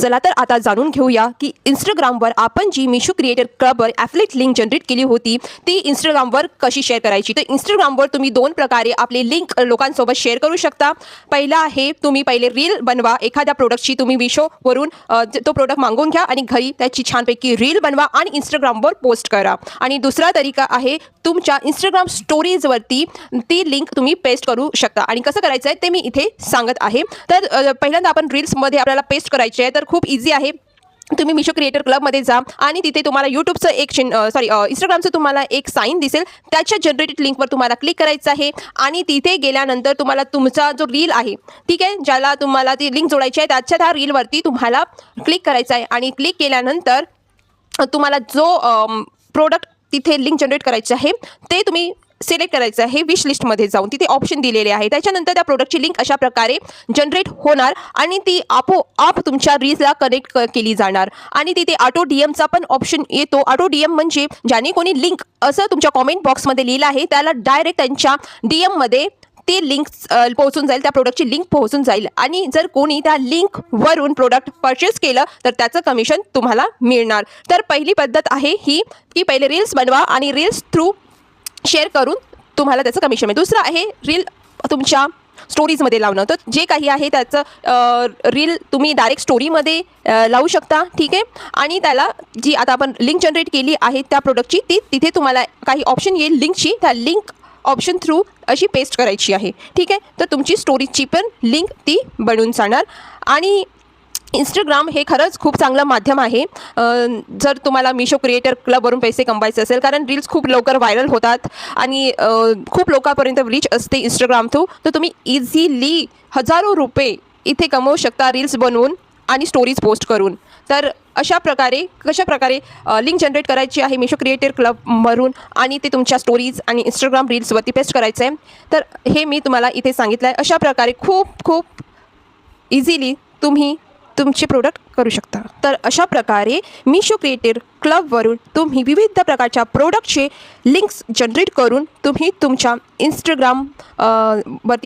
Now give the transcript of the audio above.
चला तर आता जाणून घेऊया की इंस्टाग्रामवर आपण जी मिशो क्रिएटर क्लबवर ॲफिलिएट लिंक जनरेट केली होती ती इंस्टाग्रामवर कशी शेअर करायची. तर इंस्टाग्रामवर तुम्ही दोन प्रकारे आपली लिंक लोकांसोबत शेअर करू शकता. पहिला आहे तुम्ही पहिले रील बनवा एखाद्या प्रोडक्टची. तुम्ही मिशोवरून तो प्रोडक्ट मागवून घ्या आणि घरी त्याची छानपैकी रील बनवा आणि इंस्टाग्रामवर पोस्ट करा. आणि दुसरा तरीका आहे तुमच्या इंस्टाग्राम स्टोरीजवरती ती लिंक तुम्ही पेस्ट करू शकता. आणि कसं करायचं आहे ते मी इथे सांगत आहे. तर पहिल्यांदा आपण रील्समध्ये आपल्याला पेस्ट करायचे आहे तर खूप इझी आहे. तुम्ही मिशो क्रिएटर क्लबमध्ये जा आणि तिथे तुम्हाला यूट्यूबचं एक इंस्टाग्रामचं तुम्हाला एक साईन दिसेल. त्याच्या जनरेटेड लिंकवर तुम्हाला क्लिक करायचं आहे आणि तिथे गेल्यानंतर तुम्हाला तुमचा जो रील आहे ठीक आहे ज्याला तुम्हाला ती लिंक जोडायची आहे त्याच्या त्या रीलवरती तुम्हाला क्लिक करायचं आहे. आणि क्लिक केल्यानंतर तुम्हाला जो प्रोडक्ट तिथे लिंक जनरेट करायचे आहे ते तुम्ही सिलेक्ट करायचं आहे. विश लिस्टमध्ये जाऊन तिथे ऑप्शन दिलेले आहे. त्याच्यानंतर त्या प्रोडक्टची लिंक अशा प्रकारे जनरेट होणार आणि ती आपोआप तुमच्या रील्सला कनेक्ट केली जाणार. आणि तिथे ऑटो डीएमचा पण ऑप्शन येतो. ऑटो डीएम म्हणजे ज्याने कोणी लिंक असं तुमच्या कॉमेंट बॉक्समध्ये लिहिलं आहे त्याला डायरेक्ट त्यांच्या डीएममध्ये ती लिंक पोहोचून जाईल. त्या प्रोडक्टची लिंक पोहोचून जाईल आणि जर कोणी त्या लिंकवरून प्रोडक्ट परचेस केलं तर त्याचं कमिशन तुम्हाला मिळणार. तर पहिली पद्धत आहे ही की पहिले रील्स बनवा आणि रील्स थ्रू शेअर करून तुम्हाला त्याचं कमिशन मिळेल. दुसरं आहे रील तुमच्या स्टोरीजमध्ये लावणं. तर जे काही आहे त्याचं रील तुम्ही डायरेक्ट स्टोरीमध्ये लावू शकता ठीक आहे. आणि त्याला जी आता आपण लिंक जनरेट केली आहे त्या प्रोडक्टची ती तिथे तुम्हाला काही ऑप्शन येईल लिंकची. त्या लिंक ऑप्शन थ्रू अशी पेस्ट करायची आहे ठीक आहे. तर तुमची स्टोरीजची पण लिंक ती बनून जाणार. आणि इंस्टाग्राम हे खरंच खूप चांगलं माध्यम आहे जर तुम्हाला मिशो क्रिएटर क्लबवरून पैसे कमवायचे असेल. कारण रील्स खूप लवकर व्हायरल होतात आणि खूप लोकांपर्यंत रीच असते इंस्टाग्राम थ्रू. तर तुम्ही इझिली हजारो रुपये इथे कमवू शकता रील्स बनवून आणि स्टोरीज पोस्ट करून. तर कशा प्रकारे लिंक जनरेट करायची आहे मिशो क्रिएटर क्लबवरून आणि ते तुमच्या स्टोरीज आणि इंस्टाग्राम रील्सवरती पेस्ट करायचं आहे. तर हे मी तुम्हाला इथे सांगितलं आहे. अशा प्रकारे खूप इझिली तुम्ही तुमचे प्रोडक्ट करू शकता. तर अशा प्रकारे मिशो क्रिएटर क्लबवरून तुम्ही विविध प्रकारच्या प्रोडक्टचे लिंक्स जनरेट करून तुम्ही तुमच्या इंस्टाग्राम वरती